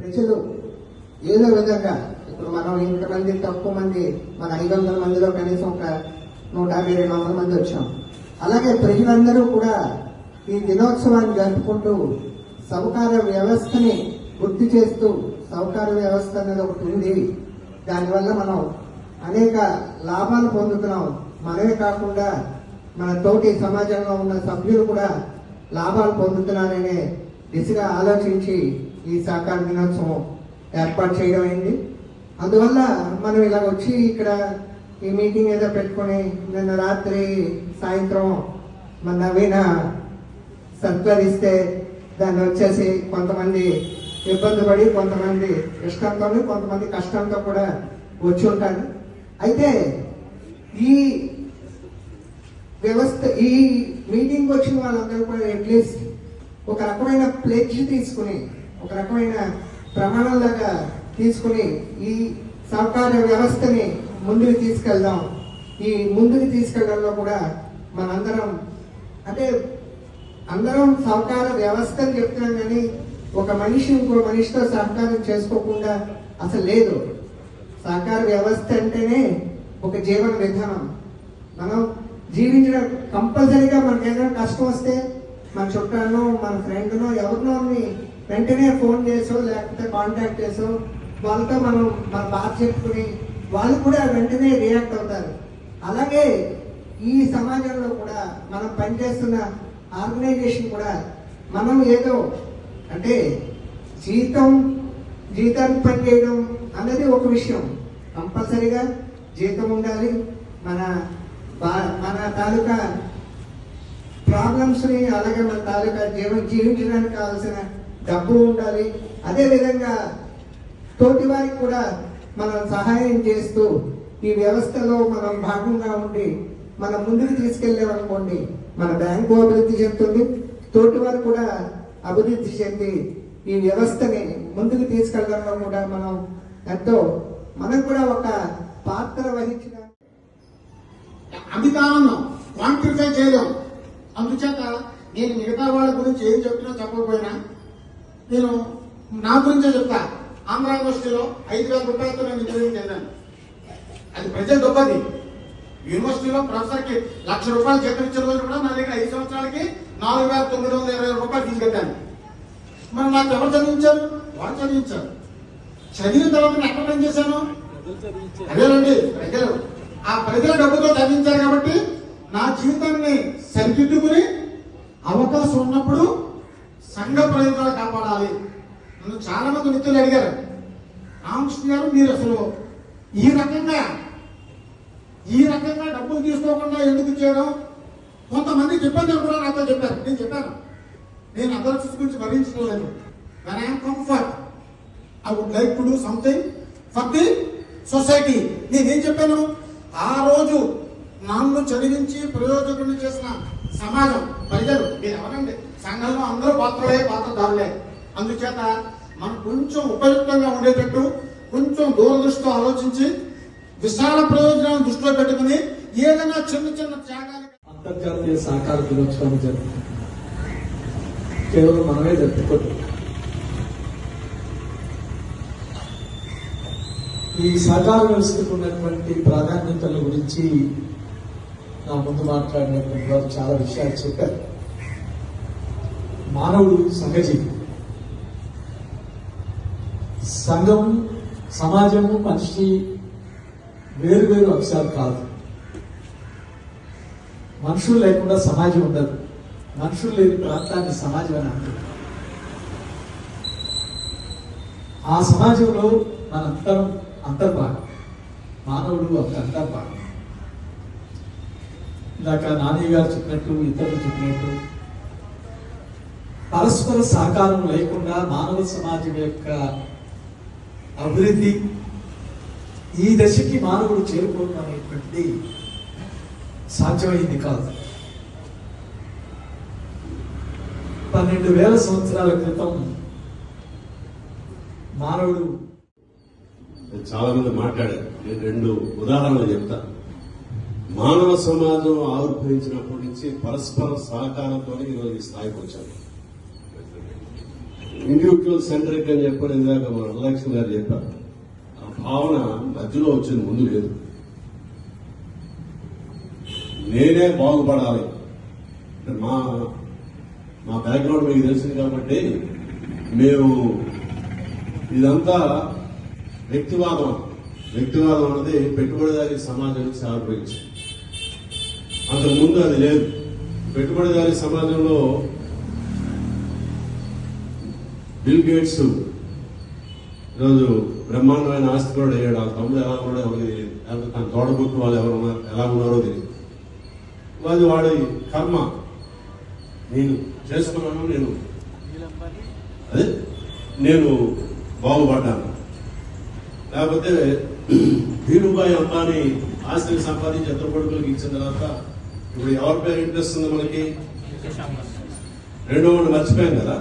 ప్రజలు ఏదో విధంగా ఇప్పుడు మనం ఇంతమంది తక్కువ మంది మన 500 మందిలో కనీసం ఒక 150-200 మంది వచ్చాం. అలాగే ప్రజలందరూ కూడా ఈ దినోత్సవాన్ని జరుపుకుంటూ సహకార వ్యవస్థని గుర్తు చేస్తూ సహకార వ్యవస్థ అనేది ఒకటి ఉంది, దానివల్ల మనం అనేక లాభాలు పొందుతున్నాం. మనమే కాకుండా మన తోటి సమాజంలో ఉన్న సభ్యులు కూడా లాభాలు పొందుతున్నారనే దిశగా ఆలోచించి ఈ సహకార దినోత్సవం ఏర్పాటు చేయడం అయింది. అందువల్ల మనం ఇలా వచ్చి ఇక్కడ ఈ మీటింగ్ ఏదో పెట్టుకుని నిన్న రాత్రి సాయంత్రం మన నవీన సర్కులర్ ఇస్తే దాన్ని వచ్చేసి కొంతమంది ఇబ్బంది పడి కొంతమంది ఇష్టంతో కొంతమంది కష్టంతో కూడా వచ్చి ఉంటారు. అయితే ఈ వ్యవస్థ ఈ మీటింగ్ వచ్చిన వాళ్ళందరూ కూడా అట్లీస్ట్ ఒక రకమైన ప్లెడ్జ్ తీసుకుని ఒక రకమైన ప్రమాణంలాగా తీసుకుని ఈ సహకార వ్యవస్థని ముందుకు తీసుకెళ్దాం. ఈ ముందుకు తీసుకెళ్లడంలో కూడా మనందరం అంటే అందరం సహకార వ్యవస్థ అని చెప్తున్నాం, కానీ ఒక మనిషి ఇంకో మనిషితో సహకారం చేసుకోకుండా అసలు లేదు. సహకార వ్యవస్థ అంటేనే ఒక జీవన విధానం. మనం జీవించడం కంపల్సరీగా మనకి ఏదైనా కష్టం వస్తే మన చుట్టాలను మన ఫ్రెండ్ను ఎవరినో వెంటనే ఫోన్ చేసో లేకపోతే కాంటాక్ట్ చేసో వాళ్ళతో మనం మన బాధ చెప్పుకుని వాళ్ళు కూడా వెంటనే రియాక్ట్ అవుతారు. అలాగే ఈ సమాజంలో కూడా మనం పనిచేస్తున్న ఆర్గనైజేషన్ కూడా మనం ఏదో అంటే జీతానికి పనిచేయడం అనేది ఒక విషయం. కంపల్సరీగా జీతం ఉండాలి, మన తాలూకా ప్రాబ్లమ్స్ ని అలాగే మన తాలూకా జీవించడానికి కావాల్సిన డబ్బు ఉండాలి. అదేవిధంగా తోటి వారికి కూడా మనం సహాయం చేస్తూ ఈ వ్యవస్థలో మనం భాగంగా ఉండి మనం ముందుకు తీసుకెళ్ళామనుకోండి మన బ్యాంకు అభివృద్ధి చెందుతుంది, తోటి వారు కూడా అభివృద్ధి చెంది ఈ వ్యవస్థని ముందుకు తీసుకెళ్ళడంలో కూడా మనం కూడా ఒక పాత్ర వహించిన అమితానందం క్వాంటిఫై చేయలేం. అందుచేత నేను మిగతా వాళ్ళ గురించి ఏం చెప్పినా చెప్పకపోయినా నేను నా గురించే చెప్తా. ఆంధ్ర యూనివర్సిటీలో 5,000 రూపాయలతో నేను ఇంజనీరింగ్ చదివాను. అది ప్రజెంట్ గొప్పది. యూనివర్సిటీలో ప్రొఫెసర్కి 1,00,000 రూపాయలు జీతం ఇచ్చిన రోజు కూడా నా దగ్గర 5 సంవత్సరాలకి 4,920 రూపాయలు ఫీజు కట్టాను. మరి నాకు ఎవరు చదివించారు? వాళ్ళు చదివించారు. చదివిన తర్వాత నేను ఎక్కడ పని చేశాను? అదేనండి, ప్రజలు ఆ ప్రజల డబ్బుతో చదివించారు కాబట్టి నా జీవితాన్ని సరిదిద్దుకుని అవకాశం ఉన్నప్పుడు సంఘ ప్రయోజనాలు కాపాడాలి. నన్ను చాలా మంది మిత్రులు అడిగారు, రామకృష్ణ గారు మీరు అసలు ఈ రకంగా డబ్బులు తీసుకోకుండా ఎందుకు చేయడం? కొంతమంది చెప్పారు కూడా నాతో చెప్పారు. నేను చెప్పాను, నేను అదర్స్ గురించి భరించడం లేదు. When I'm comfort I would like to do something for the society. నేనేం చెప్పాను? ఆ రోజు నన్ను చదివించి ప్రయోజకుడిని చేసిన సమాజం ప్రజలు మీరు ఎవరండి? సంఘంలో అందరూ పాత్రదారులే. అందుచేత మనం కొంచెం ఉపయుక్తంగా ఉండేటట్టు కొంచెం దూరదృష్టితో ఆలోచించి విశాల ప్రయోజనాలను దృష్టిలో పెట్టుకుని ఏదైనా చిన్న త్యాగాలు. అంతర్జాతీయ సహకార దినోత్సవాన్ని జరుపుకుంటున్నాం. కేవలం మనమే జరుపుకోవడం. ఈ సహకార వ్యవస్థకు ఉన్నటువంటి ప్రాధాన్యతల గురించి నా ముందు మాట్లాడినటువంటి వారు చాలా విషయాలు చెప్పారు. మానవుడు సంఘజీవి. సంఘం, సమాజము, మనిషి వేరు అంశాలు కాదు. మనుషులు లేకుండా సమాజం ఉండదు. మనుషులు లేని ప్రాంతాన్ని సమాజం అని అంటారు. ఆ సమాజంలో మనందరం అంతర్భాగం. మానవుడు ఒక అంతర్భాగం. ఇందాక నాని గారు చెప్పినట్టు, ఇతరులు చెప్పినట్టు పరస్పర సహకారం లేకుండా మానవ సమాజం యొక్క అభివృద్ధి ఈ దశకి మానవుడు చేరుకోవడం అనేటువంటిది సాధ్యమైంది కాదు. 12,000 సంవత్సరాల క్రితం మానవుడు చాలా మంది మాట్లాడారు. నేను 2 ఉదాహరణలు చెప్తా. మానవ సమాజం ఆవిర్భవించినప్పటి నుంచి పరస్పర సహకారంతో ఈరోజు ఈ స్థాయికి వచ్చాను. ఇండివిజువల్ సెంట్రిక్ అని చెప్పని ఇందాక మన వరలక్ష్మి గారు చెప్పారు. ఆ భావన మధ్యలో వచ్చింది, ముందు లేదు. నేనే బాగుపడాలి. మా మా బ్యాక్గ్రౌండ్ మీకు తెలిసింది కాబట్టి మేము ఇదంతా వ్యక్తివాదం అనేది పెట్టుబడిదారీ సమాజం నుంచి ఆవిర్భవించింది. అంతకుముందు అది లేదు. పెట్టుబడిదారీ సమాజంలో బిల్ గేట్స్ ఈరోజు బ్రహ్మాండమైన ఆస్తి కూడా అయ్యాడు. ఆ తమ్ముడు ఎలా ఉన్నాడో ఎవరికి తెలియదు, లేకపోతే తన తోడబుట్టు వాళ్ళు ఎవరు ఉన్నారు ఎలా ఉన్నారో తెలియదు. వాడి కర్మ నేను చేసుకున్నాను, నేను బాగుపడ్డాను. లేకపోతే ధీరుభాయ్ అంబానీ ఆస్తిని సంపాదించి ఇద్దరు కొడుకులకు ఇచ్చిన తర్వాత ఇప్పుడు ఎవరి పేరు ఇంట్రెస్ట్ ఉంది మనకి? రెండో వాడిని మర్చిపోయాం కదా.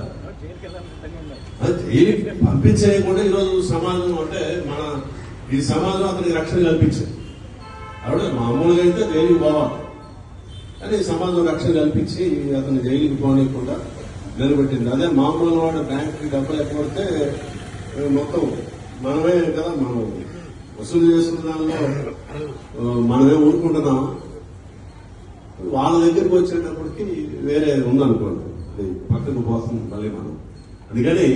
జైలుకి పంపించేయకుండా ఈరోజు సమాజం అంటే మన ఈ సమాజం అతనికి రక్షణ కల్పించింది. ఆవిడ మామూలుగా అయితే జైలుకి పోవాలి, కానీ సమాజం రక్షణ కల్పించి అతను జైలుకి పోనీయకుండా నిలబెట్టింది. అదే మామూలు వాడు బ్యాంకుకి డబ్బులు ఎక్కడితే మొత్తం మనమే కదా, మనం వసూలు చేస్తున్న దానిలో మనమే ఊరుకుంటున్నాం. వాళ్ళ దగ్గరికి వచ్చేటప్పటికి వేరే ఉందనుకోండి, పక్కకు పోతుంది మళ్ళీ మనం. అందుకని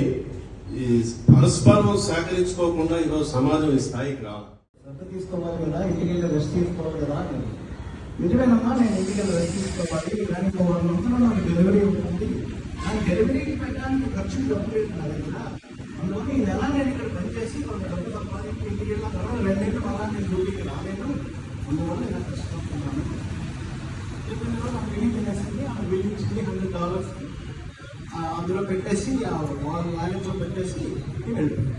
ఈ పరస్పరం సహకరించుకోకుండా ఈరోజు సమాజం ఈ స్థాయికి రావాలి. శ్రద్ధ తీసుకోవాలి కదా, ఇంటికి వెళ్ళి రెస్ట్ తీసుకోవాలి కదా. నిజమేనమ్మా, నేను ఇంటికి వెళ్ళి రెస్ట్ తీసుకోవాలి, కానీ 1 month నాకు డెలివరీ ఉంటుంది. నాకు డెలివరీకి పెట్టడానికి ఖర్చు డబ్బు లేదు నా దగ్గర. అందువల్ల ఈ నెల నేను ఇక్కడ పనిచేసి కొంత డబ్బు సంపాదించి ఇంటికి వెళ్ళిన తర్వాత 2 నెలలు మళ్ళా నేను డ్యూటీకి రాలేను. అందువల్ల నేను కష్టపడుతున్నాను. చెప్పిన తర్వాత నాకు బిల్లింగ్ తినేసింది. ఆ బిల్లింగ్ ఇచ్చింది $100 అందులో పెట్టేసి ఆ వాలెట్లో పెట్టేసి వెళ్ళిపోయింది.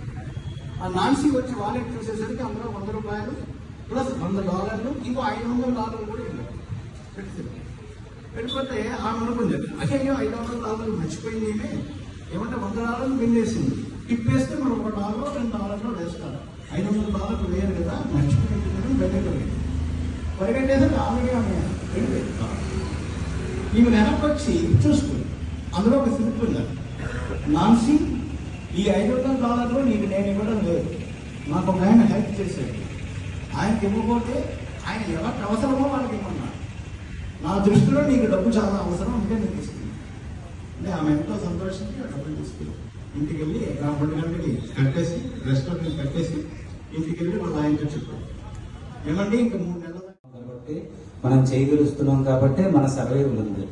ఆ నాన్సీ వచ్చి వాలెట్ చూసేసరికి అందులో $100 ప్లస్ $100 ఇంకో $500 కూడా పెట్టింది. వెళ్ళిపోతే ఆమె అనుకుంది, అయ్యో $500 మర్చిపోయింది. ఏమంటే $100 బిల్ వేసింది. టిప్ వేస్తే మనం $1 $2 వేస్తారు. $500 వేయరు కదా, మర్చిపోయింది. వెళ్ళిపోయింది. పరిగెట్టేసరికి ఆమె వెళ్ళిపోయింది. ఈమె వెనక్కి వచ్చి చూసుకుంది. అందులో ఒక స్లిప్ ఉంది, నాన్సీ ఈ $500 నీకు నేను ఇవ్వడం లేదు, నాకు ఒక ఆయన హెల్ప్ చేశాడు, ఆయనకి ఇవ్వకపోతే ఆయన ఎవరికి అవసరమో వాళ్ళకి ఇవ్వమన్నాడు. నా దృష్టిలో నీకు డబ్బు చాలా అవసరం, అంటే నేను తీసుకున్నాను. అంటే ఆమె ఎంతో సంతోషించి ఆ డబ్బులు తీసుకుని ఇంటికి వెళ్ళి 2 గంటలకి కట్టేసి రెస్టారెంట్ కట్టేసి ఇంటికి వెళ్ళి వాళ్ళ ఆయనతో చెప్పాడు, ఏమండి ఇంకా 3 నెలలు కాబట్టి మనం చేయగలుస్తున్నాం కాబట్టి మన సర్వైవల్ ఉంది.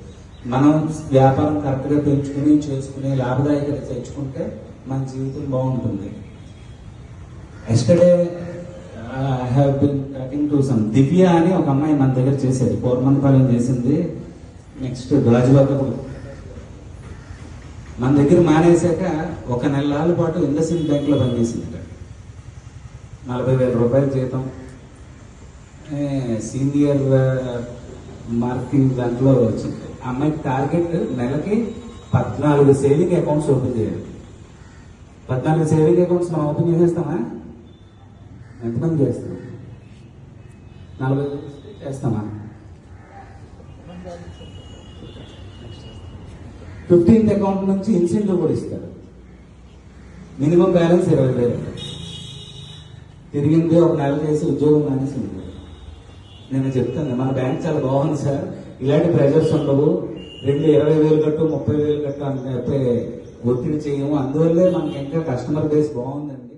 మనం వ్యాపారం కరెక్ట్ గా పెంచుకుని చేసుకుని లాభదాయకత తెచ్చుకుంటే మన జీవితం బాగుంటుంది. Yesterday I have been talking to some Divya అని ఒక అమ్మాయి మన దగ్గర చేసేది, పూర్మంతపాలెం చేసింది. నెక్స్ట్ గాజువాక మన దగ్గర మానేశాక 1 నెలల పాటు ఇండస్ఇండ్ బ్యాంక్ లో పనిచేసింది. 40,000 రూపాయల జీతం, సీనియర్ మార్కింగ్ దాంట్లో వచ్చింది. అమ్మాయికి టార్గెట్ నెలకి 14 సేవింగ్ అకౌంట్స్ ఓపెన్ చేయాలి. 14 సేవింగ్ అకౌంట్స్ మనం ఓపెన్ చేసేస్తామా? ఎంతమంది చేస్తాం? 40 చేస్తామా? 15th అకౌంట్ నుంచి ఇన్సెంటివ్ కూడా ఇస్తారు. Minimum balance 20,000. తిరిగింది 1 నెల చేసి ఉద్యోగం మానేసింది. నేను చెప్తాను, మన బ్యాంక్ చాలా బాగుంది సార్, ఇలాంటి ప్రెజర్స్ ఉండవు, 20,000 కట్టు 30,000 కట్టు అని చెప్పి ఒత్తిడి చేయము, అందువల్లే మనకి ఇంకా కస్టమర్ బేస్ బాగుందండి.